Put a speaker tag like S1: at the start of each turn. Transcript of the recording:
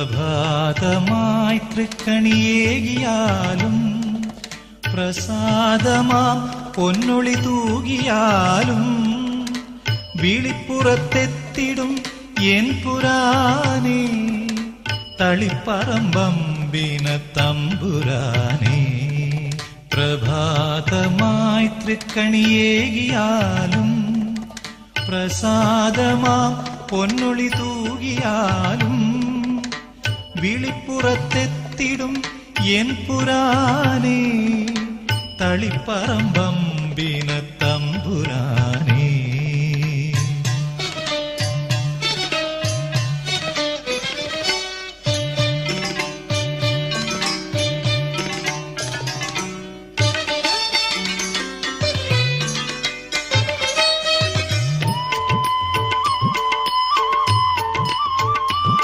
S1: പ്രഭാതമായി തൃക്കണിയേകിയാലും പ്രസാദമാം പൊന്നൊളി തൂകിയാലും വിളിപ്പുറത്തെത്തിടും N പുരാനേ തളിപ്പറമ്പമ്പിന തമ്പുരാനേ. പ്രഭാതമായി തൃക്കണിയേകിയാലും പ്രസാദമാം പൊന്നൊളി തൂകിയാലും വിളിപ്പുറത്തെത്തിടും N പുരാനേ തളിപ്പറമ്പമ്പിന തമ്പുരാനേ.